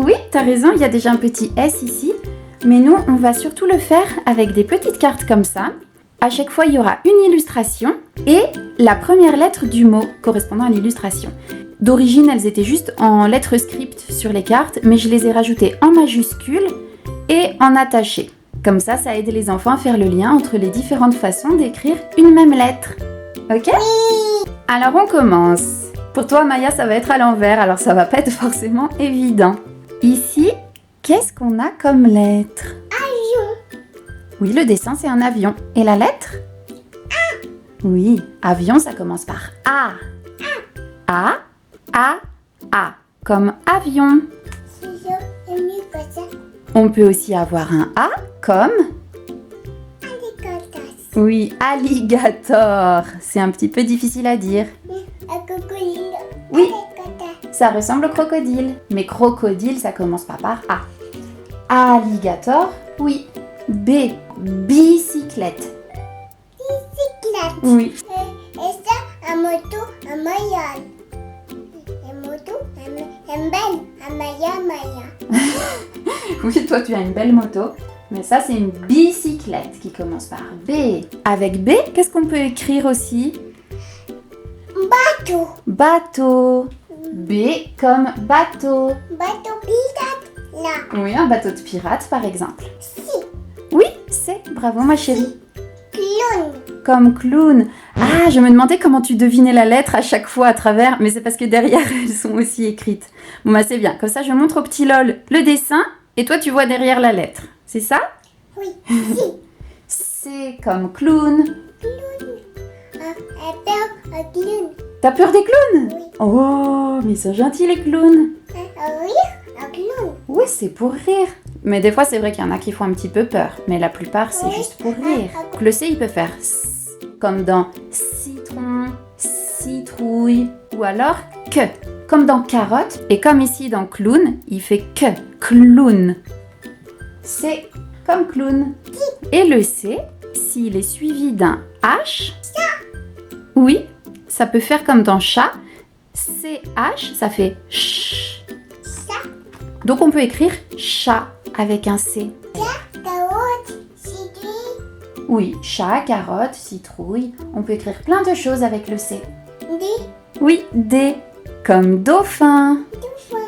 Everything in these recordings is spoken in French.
Oui, t'as raison, il y a déjà un petit S ici. Mais nous, on va surtout le faire avec des petites cartes comme ça. À chaque fois, il y aura une illustration et la première lettre du mot correspondant à l'illustration. D'origine, elles étaient juste en lettres script sur les cartes, mais je les ai rajoutées en majuscules et en attachées. Comme ça aide les enfants à faire le lien entre les différentes façons d'écrire une même lettre. Ok ? Oui. Alors on commence. Pour toi, Maya, ça va être à l'envers, alors ça va pas être forcément évident. Ici, qu'est-ce qu'on a comme lettre ? Avion. Oui, le dessin, c'est un avion. Et la lettre ? A. Oui, avion, ça commence par A. A, A, A, comme avion. C'est mieux que ça. On peut aussi avoir un A comme... Alligator. Oui, alligator. C'est un petit peu difficile à dire. Un crocodile. Oui. Alligator. Ça ressemble au crocodile. Mais crocodile, ça commence pas par A. Alligator, oui. B, bicyclette. Bicyclette. Oui. Et ça, un moto, un maillot. Un moto, un belle, un maillot. Oui, toi, tu as une belle moto. Mais ça, c'est une bicyclette qui commence par B. Avec B, qu'est-ce qu'on peut écrire aussi ? Bateau. Bateau. B comme bateau. Bateau pirate. Là. Oui, un bateau de pirate, par exemple. Si. Oui, c'est. Bravo, ma chérie. Clown. Comme clown. Ah, je me demandais comment tu devinais la lettre à chaque fois à travers, mais c'est parce que derrière, elles sont aussi écrites. Bon, bah c'est bien. Comme ça, je montre au petit Lol le dessin et toi, tu vois derrière la lettre. C'est ça ? Oui. Si. C'est comme clown. Clown. Un peur, un clown. T'as peur des clowns ? Oui. Oh, mais ils sont gentils les clowns. Un rire, un clown. Oui, c'est pour rire. Mais des fois, c'est vrai qu'il y en a qui font un petit peu peur. Mais la plupart, c'est Oui. juste pour rire. Donc, le C, il peut faire S, comme dans citron, citrouille. Ou alors que, comme dans carotte. Et comme ici dans clown, il fait que, clown. C'est comme clown. Et le C, s'il est suivi d'un H, oui, ça peut faire comme dans chat. CH, ça fait ch. Ça, Donc on peut écrire chat avec un C. carotte, citrouille, Oui, chat, carotte, citrouille. On peut écrire plein de choses avec le C. des Oui, D, comme dauphin. dauphins,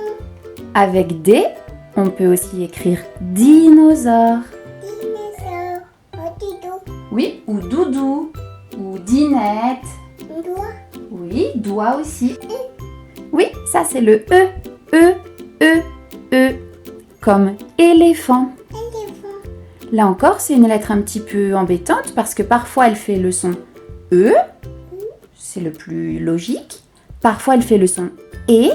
Avec D, on peut aussi écrire dinosaure. dinosaures, potato, Oui, ou doudou, ou dinette. doigt, Oui, doigt aussi. Oui, ça c'est le E. E, E, E, comme éléphant. éléphant, Là encore, c'est une lettre un petit peu embêtante parce que parfois elle fait le son E, c'est le plus logique. Parfois elle fait le son E,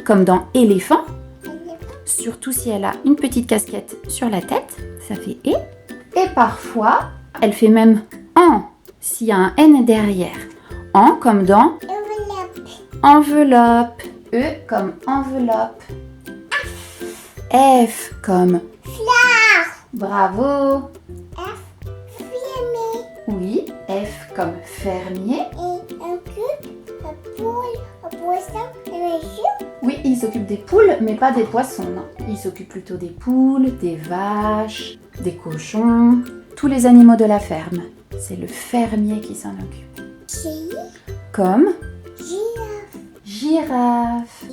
comme dans éléphant, éléphant, surtout si elle a une petite casquette sur la tête, ça fait E. Et parfois, elle fait même en, s'il y a un N derrière. En comme dans enveloppe, enveloppe. E comme enveloppe. F comme fleur, bravo. F, fermé, Oui, F comme fermier. et un cube, un poule, un poisson, un chien, Oui, il s'occupe des poules, mais pas des poissons, non. Il s'occupe plutôt des poules, des vaches, des cochons, tous les animaux de la ferme. C'est le fermier qui s'en occupe. chéri, Comme girafe, girafe.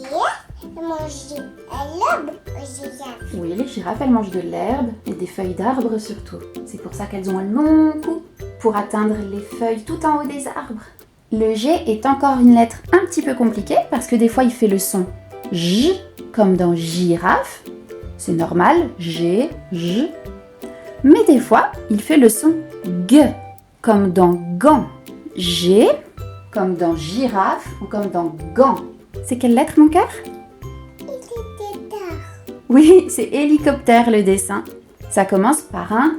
manger à l'herbe aux girafes. Oui, les girafes, elles mangent de l'herbe et des feuilles d'arbres surtout. C'est pour ça qu'elles ont un long cou pour atteindre les feuilles tout en haut des arbres. Le G est encore une lettre un petit peu compliquée parce que des fois il fait le son J comme dans girafe. C'est normal, G, J. Mais des fois il fait le son G comme dans gant. G comme dans girafe ou comme dans gant. C'est quelle lettre mon cœur ? Il était tard. Oui, c'est hélicoptère le dessin. Ça commence par un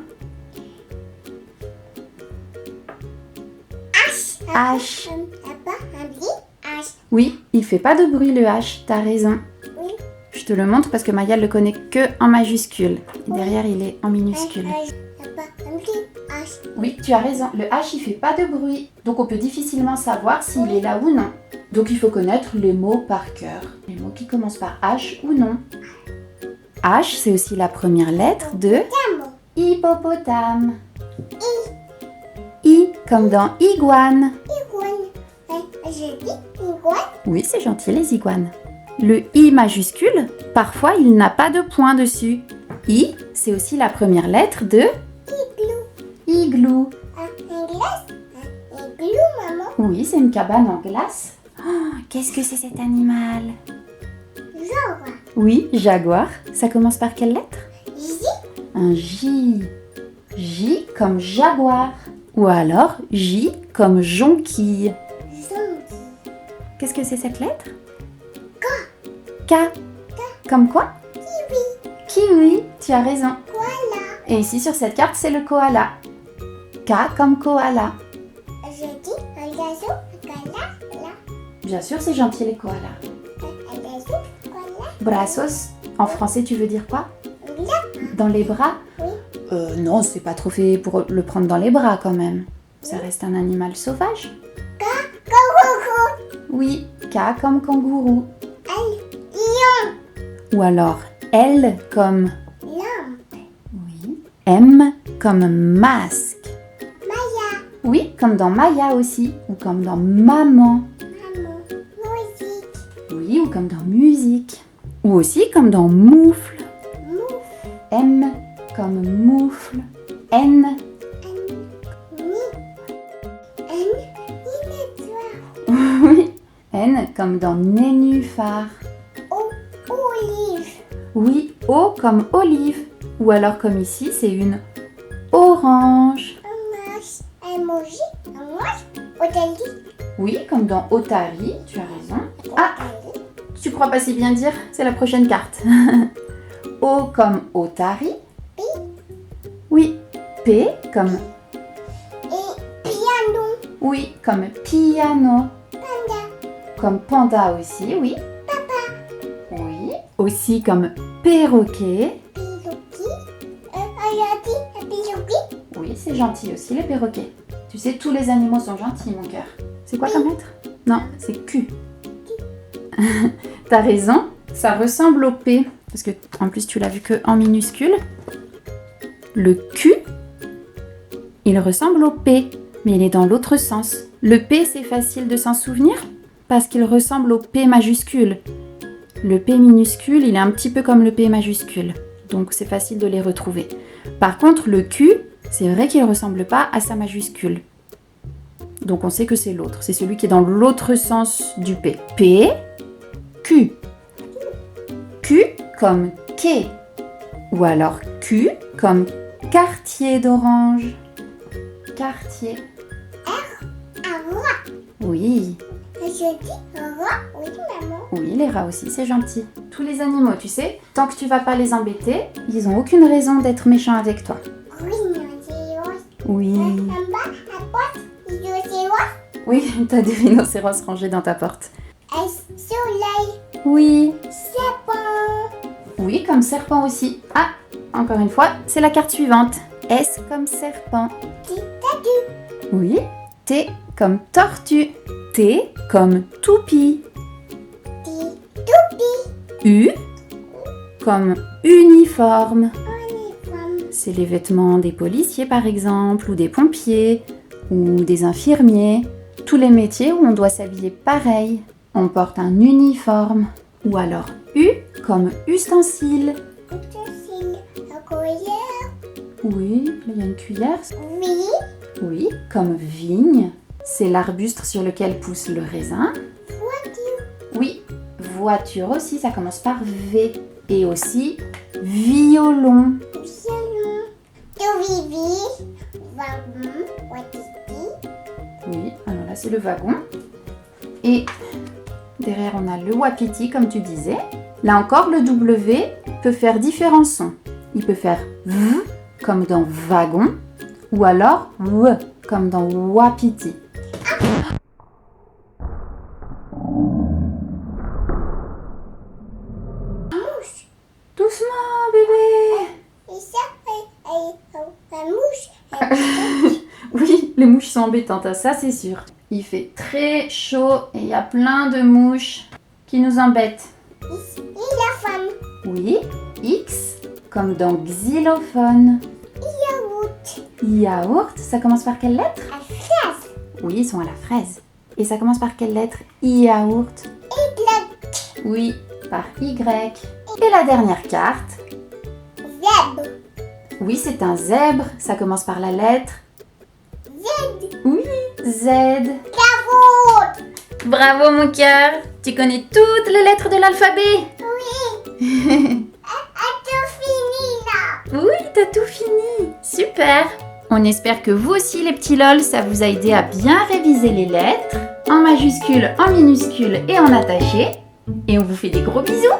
H. Papa, un petit H. Oui, il fait pas de bruit le H, t'as raison. Oui. Je te le montre parce que Maya le connaît que en majuscule. Et derrière, il est en minuscule. Papa, un petit H. Oui, tu as raison. Le H, il fait pas de bruit. Donc on peut difficilement savoir s'il est là ou non. Donc il faut connaître les mots par cœur. Les mots qui commencent par H ou non. H, c'est aussi la première lettre de Damo. hippopotame. I, comme dans iguane. Iguane. Je dis iguane. Oui, c'est gentil, les iguanes. Le I majuscule, parfois, il n'a pas de point dessus. I, c'est aussi la première lettre de Igloo. igloo. Un glace. Un igloo, maman. Oui, c'est une cabane en glace. Oh, qu'est-ce que c'est cet animal? Jaguar. Oui, jaguar. Ça commence par quelle lettre? J. Un J. J comme jaguar. Ou alors J comme jonquille. Zombie. Qu'est-ce que c'est cette lettre? K. Comme quoi? Kiwi. Kiwi, tu as raison. Voilà. Et ici sur cette carte, c'est le koala. K comme koala. Je dis un oiseau. Un koala. Là. Bien sûr, c'est gentil les koalas. Un oiseau. Koala. Brazos, en français, tu veux dire quoi? Là. Dans les bras? Oui. Non, c'est pas trop fait pour le prendre dans les bras quand même. Ça reste un animal sauvage. Kangourou. Oui, K comme kangourou. Elle. Lion. Ou alors L comme Lampe. oui. M comme masque. Maya. Oui, comme dans Maya aussi. Ou comme dans maman. Maman. Musique. Oui, ou comme dans musique. Ou aussi comme dans moufle. Mouf. M comme moufle. N. Oui. N comme dans nénuphar. Olive. Oui, O comme olive. Ou alors comme ici, c'est une orange. Un emoji. Un moche. Otali. Oui, comme dans Otari, tu as raison. Ah, tu crois pas si bien dire? C'est la prochaine carte. O comme Otari. P. Oui. P comme Et piano. oui, comme piano. Panda. Comme panda aussi, oui. Papa. Oui. Aussi comme perroquet. Piloki. Ayati. Un piloki. Oui, c'est gentil aussi les perroquets. Tu sais, tous les animaux sont gentils, mon cœur. C'est quoi comme lettre? Non, c'est Q. T'as raison, ça ressemble au P. Parce que, en plus, tu l'as vu que en minuscule. Le Q, il ressemble au P, mais il est dans l'autre sens. Le P, c'est facile de s'en souvenir parce qu'il ressemble au P majuscule. Le P minuscule, il est un petit peu comme le P majuscule. Donc, c'est facile de les retrouver. Par contre, le Q, c'est vrai qu'il ne ressemble pas à sa majuscule. Donc, on sait que c'est l'autre. C'est celui qui est dans l'autre sens du P. P, Q. Q comme quai. Ou alors Q comme quartier d'orange. Quartier. Un rat. Oui. Je dis un rat. Oui, maman. Oui, les rats aussi, c'est gentil. Tous les animaux, tu sais, tant que tu vas pas les embêter, ils ont aucune raison d'être méchants avec toi. Oui, rhinocéros. Oui. En bas, à droite, rhinocéros. Oui, t'as des rhinocéros rangés dans ta porte. Un soleil. Oui. Serpent. Oui, comme serpent aussi. Ah, encore une fois, c'est la carte suivante. S comme serpent. Titatu. Oui. T comme tortue. T comme toupie. Toupie. U comme uniforme. Uniforme. C'est les vêtements des policiers par exemple, ou des pompiers, ou des infirmiers. Tous les métiers où on doit s'habiller pareil. On porte un uniforme. Ou alors U comme ustensile. Utensile. Un cuillère. Oui, là il y a une cuillère. Oui. Oui, comme vigne. C'est l'arbuste sur lequel pousse le raisin. Voiture. Oui, voiture aussi, ça commence par V. Et aussi violon. Violon. Tovivi. Wagon. Watiti. Oui, alors là c'est le wagon. Et derrière on a le wapiti comme tu disais. Là encore le W peut faire différents sons. Il peut faire V comme dans wagon ou alors W comme dans wapiti. Mouche. Doucement bébé. Et ça, la mouche. Oui, les mouches sont embêtantes, hein, ça c'est sûr. Il fait très chaud et il y a plein de mouches qui nous embêtent. Et la femme. Oui, X Comme dans xylophone. Yaourt. Yaourt, ça commence par quelle lettre? La fraise. Oui, ils sont à la fraise. Et ça commence par quelle lettre? Yaourt. Y. Oui, par Y. Et la dernière carte? Zèbre. Oui, c'est un zèbre. Ça commence par la lettre? Z. Oui, Z. Bravo. Bravo mon cœur. Tu connais toutes les lettres de l'alphabet? Oui. A-t-on fini là? Oui, t'as tout fini. Super. On espère que vous aussi les petits lol, ça vous a aidé à bien réviser les lettres, en majuscule, en minuscule et en attaché. Et on vous fait des gros bisous.